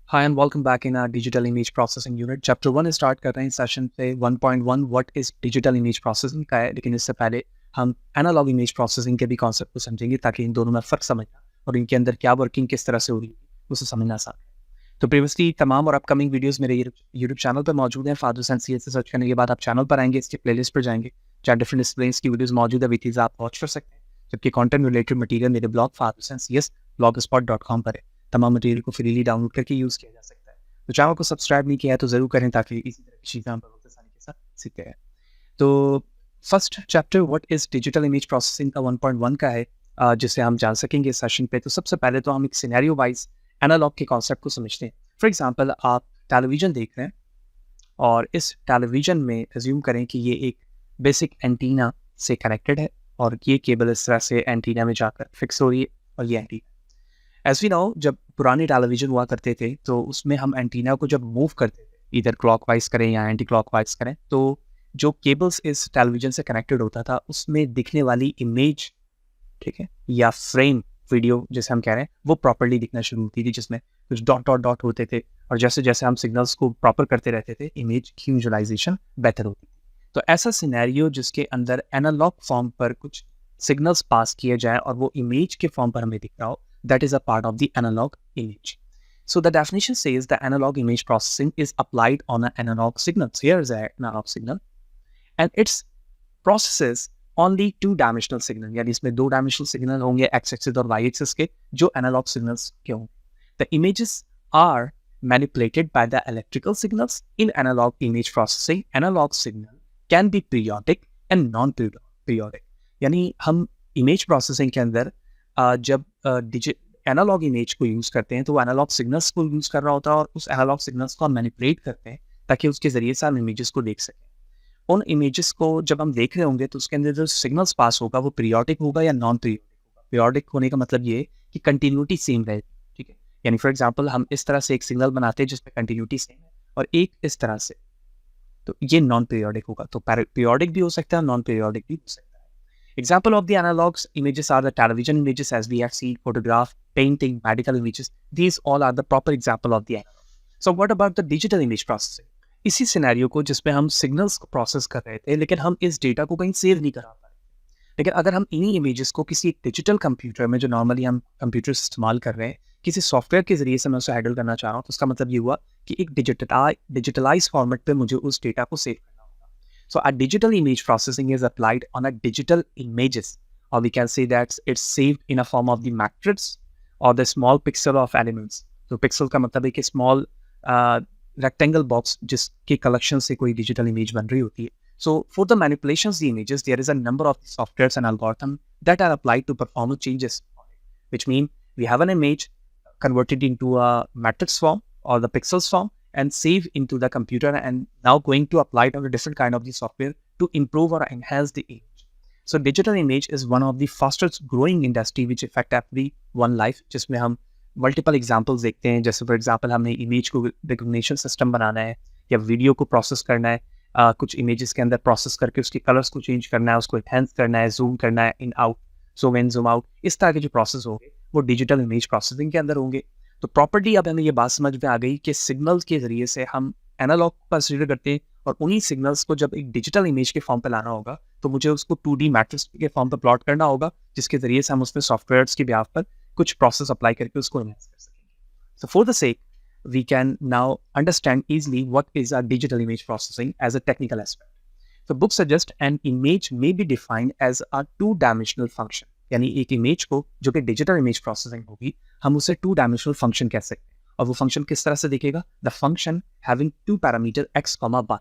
Hi and welcome back in our digital image processing unit chapter 1 start कर रहे हैं session पे 1.1 what is digital image processing का है। लेकिन इससे पहले हम एनालॉग इमेज प्रोसेसिंग के भी कॉन्सेप्ट को समझेंगे ताकि इन दोनों में फ़र्क समझना और इनके अंदर क्या वर्किंग किस तरह से हो रही है उसे समझना आसान है। तो प्रीवियसली तमाम और अपकमिंग वीडियोस मेरे यूट्यूब चैनल पर मौजूद हैं। फादर सेंस सी से सर्च करने के बाद आप चैनल पर आएंगे, इसके प्लेलिस्ट पर जाएंगे जहाँ डिफरेंट डिसिप्लिन्स की वीडियोस मौजूद है, विच आप वॉच कर सकते हैं। जबकि कंटेंट रिलेटेड मटेरियल मेरे ब्लॉग फादर सेंस blogspot.com पर है। तमाम मटेरियल को फ्रीली डाउनलोड करके यूज़ किया जा सकता है। तो चैनल को सब्सक्राइब नहीं किया है तो ज़रूर करें ताकि इसी तरह की चीज़ें हम बहुत आसानी के साथ सीखते हैं। तो first chapter what is digital image processing का 1.1 का है, जिसे हम जान सकेंगे इस सेशन पे। तो सबसे पहले तो हम एक सिनेरियो वाइज एनालॉग के कॉन्सेप्ट को समझते हैं। फॉर एग्जांपल आप टेलीविज़न देख रहे हैं और इस टेलीविज़न में अज्यूम करें कि ये एक बेसिक एंटीना से कनेक्टेड है और ये केबल इस तरह से एंटीना में जाकर फिक्स हो रही है और ये एंटीना एज वी नो, जब पुराने टेलीविज़न हुआ करते थे तो उसमें हम एंटीना को जब मूव करते थे इधर क्लॉकवाइज करें या एंटी क्लॉकवाइज करें, तो जो केबल्स इस टेलीविज़न से कनेक्टेड होता था उसमें दिखने वाली इमेज, ठीक है, या फ्रेम वीडियो जिसे हम कह रहे हैं, वो प्रॉपर्ली दिखना शुरू होती थी, जिसमें कुछ डॉट डॉट डॉट होते थे और जैसे जैसे हम सिग्नल्स को प्रॉपर करते रहते थे इमेज की विजुअलाइजेशन बेहतर होती थी। तो ऐसा सिनेरियो जिसके अंदर एनालॉग फॉर्म पर कुछ सिग्नल्स पास किए जाए और वो इमेज के फॉर्म पर हमें दिख रहा हो, that is a part of the analog image. So the definition says the analog image processing is applied on an analog signal. So here is an analog signal and its processes only two-dimensional signal. यानी इसमें दो dimensional signal होंगे x axis और y axis के, जो analog signals के होंगे। The images are manipulated by the electrical signals. In analog image processing, analog signal can be periodic and non-periodic. यानी हम image processing के अंदर जब एनालॉग इमेज को यूज़ करते हैं तो वो एनालॉग सिग्नल्स को यूज़ कर रहा होता है और उस एनालॉग सिग्नल्स को हम मैनिपुलेट करते हैं ताकि उसके ज़रिए से हम इमेजेस को देख सकें। उन इमेजेस को जब हम देख रहे होंगे तो उसके अंदर जो सिग्नल्स पास होगा वो पीरियोडिक होगा या नॉन पीरियोडिक होगा। पीरियोडिक होने का मतलब ये है कि कंटिन्यूटी सेम रहेगी, ठीक है। यानी फॉर एग्जांपल हम इस तरह से एक सिग्नल बनाते हैं जिसमें कंटिन्यूटी सेम है और एक इस तरह से, तो ये नॉन पीरियोडिक होगा। तो पीरियोडिक भी हो सकता है, नॉन पीरियोडिक भी हो सकता है। Example of the analogs images are the television images as we have seen, photograph, painting, medical images. These all are the proper example of the analog. So what about the digital image processing? इसी scenario को जिसमें हम signals को process कर रहे थे लेकिन हम इस डेटा को कहीं सेव नहीं करा पा रहे, लेकिन अगर हम इन्हीं इमेजेस को किसी डिजिटल कंप्यूटर में, जो नॉर्मली हम कंप्यूटर इस्तेमाल कर रहे हैं, किसी सॉफ्टवेयर के जरिए से मैं उसे हैंडल करना चाह रहा हूँ, तो उसका मतलब ये हुआ कि एक डिजिटलाइज फॉर्मेट पे मुझे उस डेटा को सेव करना होगा। So a digital image processing is applied on a digital images, or we can say that it's saved in a form of the matrix or the small pixel of elements. तो pixel का मतलब है कि small rectangle box जिसके collection से कोई digital image बन रही होती है। So for the manipulations of the images, there is a number of softwares and algorithms that are applied to perform changes on it, which mean we have an image converted into a matrix form or the pixels form and save into the computer and now going to apply it on a different kind of the software to improve or enhance the image. So digital image is one of the fastest growing industry which affect every one life, जिसमें हम multiple examples देखते हैं। जैसे for example हमने image को recognition system बनाना है या video को प्रोसेस करना है, कुछ इमेजेस के अंदर प्रोसेस करके उसके कलर्स को चेंज करना है, उसको एनहेंस करना है, जूम करना है, in out, zoom in zoom out, इस तरह के जो प्रोसेस होंगे वो डिजिटल इमेज प्रोसेसिंग के अंदर होंगे। तो प्रॉपर्टी अब हमें ये बात समझ में आ गई कि सिग्नल्स के जरिए से हम एनालॉग कंसीडर करते हैं और उन्हीं सिग्नल्स को जब एक डिजिटल इमेज के फॉर्म पे लाना होगा तो मुझे उसको 2D मैट्रिक्स के फॉर्म पे प्लॉट करना होगा, जिसके जरिए से हम उसमें सॉफ्टवेयर्स के बिहाफ पर कुछ प्रोसेस अप्लाई करके उसको एनहांस कर सकेंगे। So for the sake we can now understand easily what is a digital image processing as a technical aspect. The book suggests an image may be defined as a two-dimensional function. यानी एक image को जो कि digital image processing होगी, हम उसे two dimensional function कह सकते हैं। और वो फंक्शन किस तरह से दिखेगा? The function having two parameter x, y,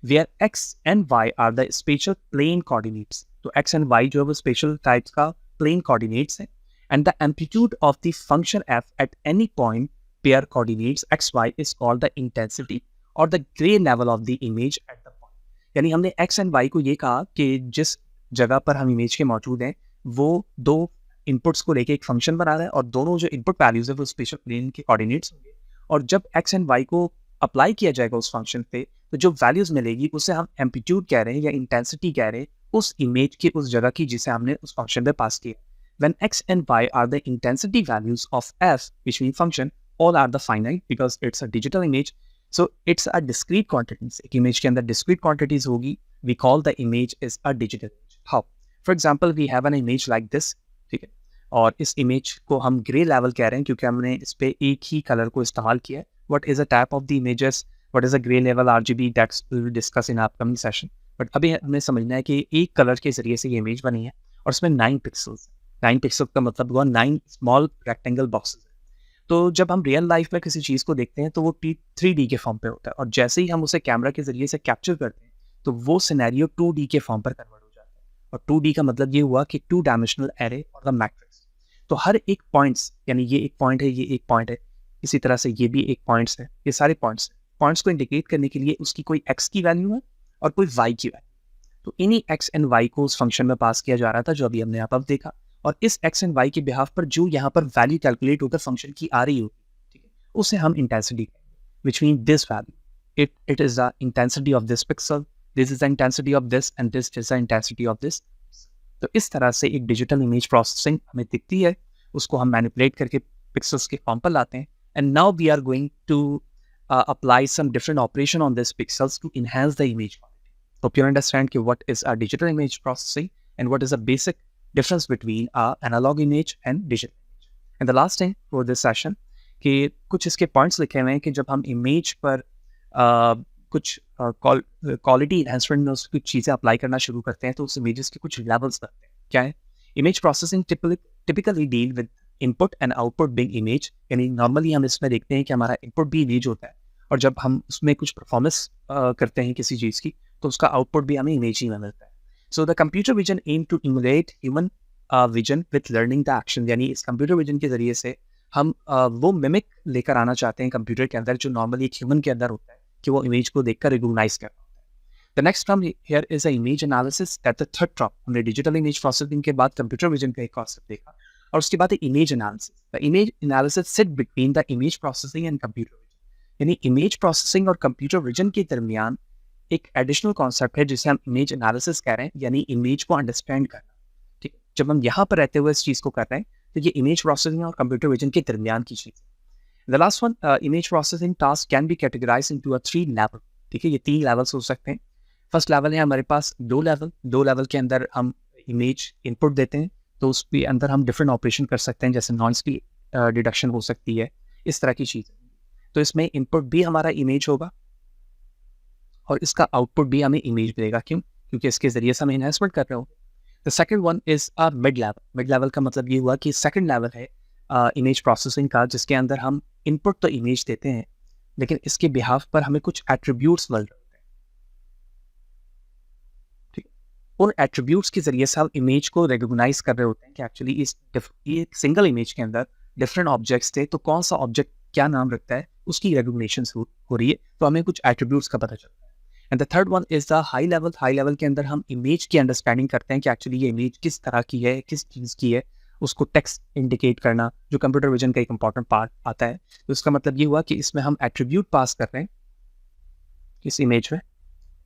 where x and y are the spatial plane coordinates. तो x and y जो है वो स्पेशल टाइप्स का प्लेन कोऑर्डिनेट्स है। And the amplitude of the function f at any point pair coordinates x, y is called the intensity or the gray level of the image at the point. यानी हमने x and y को ये कहा कि जिस जगह पर हम इमेज के मौजूद हैं वो दो इनपुट्स को लेके एक फंक्शन बना रहा है और दोनों जो इनपुट वैल्यूज है वो स्पेशल प्लेन के कोऑर्डिनेट्स होंगे, और जब x एंड y को अप्लाई किया जाएगा उस फंक्शन पे तो जो वैल्यूज मिलेगी उसे हम एम्पलीट्यूड कह रहे हैं या इंटेंसिटी कह रहे हैं उस इमेज की उस जगह की जिसे हमने उस फंक्शन पे पास किया। When x and y are the intensity values of f, which means function, all are the finite because it's a digital image. So it's a discrete quantities. एक image के अंदर discrete quantities होगी. We call the image is a digital image. How? For example, we have an image like this. ठीक है, और इस image को हम gray level कह रहे हैं क्योंकि हमने इस पे एक ही color को इस्तेमाल किया है. What is a type of the images? What is a gray level RGB? That's we will discuss in upcoming session. But अभी हमें समझना है कि एक कलर के जरिए से ये इमेज बनी है और उसमें 9 पिक्सल्स. 9 पिक्सल का मतलब हुआ 9 स्मॉल रेक्टेंगल बॉक्सेस. तो जब हम रियल लाइफ में किसी चीज़ को देखते हैं तो वो 3D के फॉर्म पे होता है, और जैसे ही हम उसे कैमरा के जरिए से कैप्चर करते हैं तो वो सिनेरियो 2D के फॉर्म पर कन्वर्ट हो जाता है. और 2D का मतलब ये हुआ कि 2 डायमेंशनल एरे और द मैट्रिक्स. तो हर एक पॉइंट्स, यानी ये एक पॉइंट है, ये एक पॉइंट है, इसी तरह से ये भी एक पॉइंट्स है, ये सारे पॉइंट्स को इंडिकेट करने के लिए उसकी कोई x की वैल्यू है और कोई y की वैल्यू. तो इन्हीं x एंड y को उस फंक्शन में पास किया जा रहा था जो अभी हमने यहाँ पर देखा, और इस x एंड y के बिहाफ पर जो यहाँ पर वैल्यू कैलकुलेट होकर फंक्शन की आ रही होगी, ठीक है, उसे हम इंटेंसिटी कहेंगे. Which mean this value, it is the intensity of this pixel, this is the intensity of this and this is the intensity of this. तो इस तरह से एक डिजिटल इमेज प्रोसेसिंग हमें दिखती है, उसको हम मैनिपुलेट करके पिक्सल्स के फॉर्म पर लाते हैं. And now we are going to apply some different operation on these pixels to enhance the image quality. Hope you understand what is a digital image processing and what is the basic difference between analog image and digital image. And the last thing for this session कि कुछ इसके points लिखे हुए हैं कि जब हम image पर कुछ quality enhancement में उसकी कुछ चीज़ें apply करना शुरू करते हैं तो उस images के कुछ levels करते हैं. क्या है? Image processing typically deal with input and output big image. यानी नॉर्मली हम इसमें देखते हैं कि हमारा इनपुट भी इमेज होता है, और जब हम उसमें कुछ परफॉर्मेंस करते हैं किसी चीज़ की तो उसका आउटपुट भी हमें इमेज ही में मिलता है. So the computer vision aim to emulate human vision with learning the action. यानी इस कंप्यूटर विजन के जरिए से हम वो मिमिक लेकर आना चाहते हैं कंप्यूटर के अंदर जो नॉर्मली एक ह्यूमन के अंदर होता है कि वो इमेज को देखकर रिकॉग्नाइज कर रहा होता है. The next term here is a image analysis. That the third term. हमने डिजिटल इमेज प्रोसेसिंग के बाद कंप्यूटर विजन का एक कॉन्सेप्ट देखा, और उसके बाद image analysis. The image analysis sit between the image processing and computer vision. यानी इमेज प्रोसेसिंग और कंप्यूटर विजन के दरमियान एक एडिशनल कॉन्सेप्ट है जिसे हम इमेज एनालिसिस कह रहे हैं, यानी इमेज को अंडरस्टैंड करना. ठीक है, जब हम यहाँ पर रहते हुए इस चीज़ को कर रहे हैं तो ये इमेज प्रोसेसिंग और कंप्यूटर विजन के दरमियान की चीज़ है. The last one, image processing task can be categorize into a 3 level. ठीक है, ये 3 लेवल्स हो सकते हैं. फर्स्ट लेवल है हमारे पास 2 लेवल के अंदर हम इमेज इनपुट देते हैं, तो उसके अंदर हम डिफरेंट ऑपरेशन कर सकते हैं, जैसे नॉइज़ की डिडक्शन हो सकती है, इस तरह की चीज़. तो इसमें इनपुट भी हमारा इमेज होगा और इसका आउटपुट भी हमें इमेज मिलेगा. क्यों? क्योंकि इसके जरिए से हम एनहांसमेंट कर रहे होंगे. The second one is a mid level. Mid level का मतलब ये हुआ कि सेकंड लेवल है इमेज प्रोसेसिंग का, जिसके अंदर हम इनपुट तो इमेज देते हैं लेकिन इसके बिहाफ पर हमें कुछ एट्रीब्यूट्स मिल रहे होते हैं. ठीक है, उन एट्रीब्यूट्स के जरिए से हम इमेज को रिकॉग्नाइज कर रहे होते हैं कि एक्चुअली इस सिंगल इमेज के अंदर डिफरेंट ऑब्जेक्ट्स थे, तो कौन सा ऑब्जेक्ट क्या नाम रखता है उसकी रिकॉग्निशन हो रही है, तो हमें कुछ एट्रीब्यूट्स का पता चलता है. And the third one is the high level. High level के अंदर हम इमेज की अंडरस्टैंडिंग करते हैं कि एक्चुअली ये इमेज किस तरह की है, किस चीज़ की है, उसको टेक्स्ट इंडिकेट करना, जो कंप्यूटर विजन का एक इंपॉर्टेंट पार्ट आता है. तो इसका मतलब ये हुआ कि इसमें हम एट्रीब्यूट पास कर रहे हैं इस इमेज में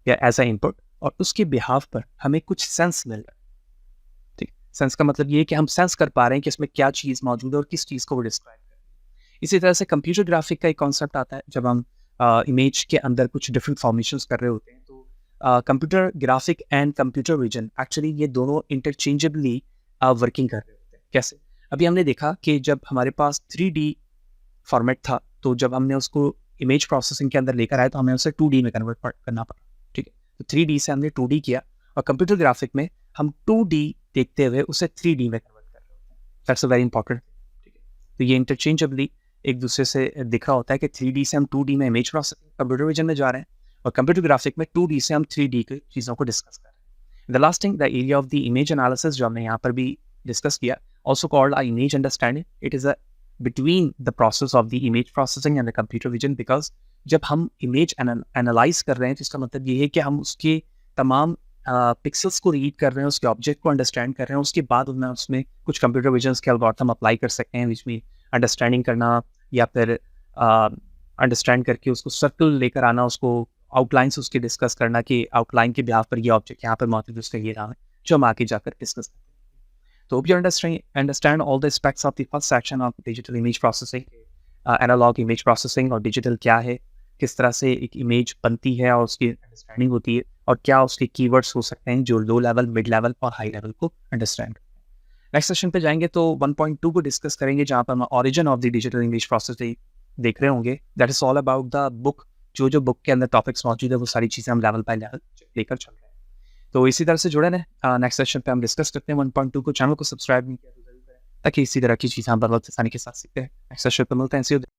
या एज अ इनपुट, और उसके बिहाफ पर हमें कुछ सेंस मिल रहा है. ठीक, सेंस का मतलब ये है कि हम सेंस कर पा रहे हैं कि इसमें क्या चीज़ मौजूद है और किस चीज़ को वो डिस्क्राइब कर रही है. इसी तरह से कंप्यूटर ग्राफिक का एक कॉन्सेप्ट आता है. जब हम इमेज के अंदर कुछ डिफरेंट फॉर्मेशंस कर रहे होते हैं तो computer graphic and computer vision actually ये दोनों इंटरचेंजेबली वर्किंग कर रहे होते हैं. कैसे? अभी हमने देखा कि जब हमारे पास 3D फॉर्मेट था तो जब हमने उसको इमेज प्रोसेसिंग के अंदर लेकर आए तो हमें उसे 2D में कन्वर्ट करना पड़ा. ठीक है, तो 3D से हमने 2D किया, और कंप्यूटर ग्राफिक में हम 2D देखते हुए उसे 3D में कन्वर्ट कर रहे होते हैं. That's a very important. ठीक है, तो ये इंटरचेंजेबली एक दूसरे से दिख रहा होता है कि 3D से हम 2D में इमेज प्रोसेसिंग कंप्यूटर विजन में जा रहे हैं, और कंप्यूटर ग्राफिक में 2D से हम 3D की चीज़ों को डिस्कस कर रहे हैं. The last thing, the area of the image analysis, जो हमने यहाँ पर भी डिस्कस किया, also called a image understanding. It is a between the process of the image processing and the computer vision. Because जब हम इमेज एनालाइज कर रहे हैं तो इसका मतलब ये है कि हम उसके तमाम पिक्सल्स को रीड कर रहे हैं, उसके ऑब्जेक्ट को अंडरस्टैंड कर रहे हैं, उसके बाद उसमें कुछ कंप्यूटर विजन के एल्गोरिथम अप्लाई कर सकते हैं, विच में अंडरस्टैंडिंग करना या फिर अंडरस्टैंड करके उसको सर्कल लेकर आना, उसको आउटलाइंस उसके डिस्कस करना कि आउटलाइन के बिहाफ पर ये ऑब्जेक्ट यहाँ पर मौजूद है, उसका ये नाम है, जो हम आगे जाकर डिस्कस करते हैं. तो hope you understand all the aspects of the first section of digital image processing. Analog image processing और डिजिटल क्या है, किस तरह से एक इमेज बनती है और उसकी अंडरस्टैंडिंग होती है, और क्या उसके कीवर्ड्स हो सकते हैं जो लो लेवल, मिड लेवल और हाई लेवल को अंडरस्टैंड। नेक्स्ट सेशन पे जाएंगे तो 1.2 को डिस्कस करेंगे, जहाँ पर हम origin of the digital image processing देख रहे होंगे। That is all about the book. जो बुक के अंदर टॉपिक्स मौजूद है वो सारी चीज़ें हम लेवल बाय लेवल लेकर चल रहे हैं। तो इसी तरह से जुड़े रहें। नेक्स्ट सेशन पे हम डिस्कस करते हैं 1.2 को। चैनल को सब्सक्राइब नहीं किया तो जरूर करें, ताकि इसी तरह की चीज़ें हम बर वक्त आसानी के साथ सीखते हैं। नेक्स्ट सेशन पे मिलते हैं। See you then.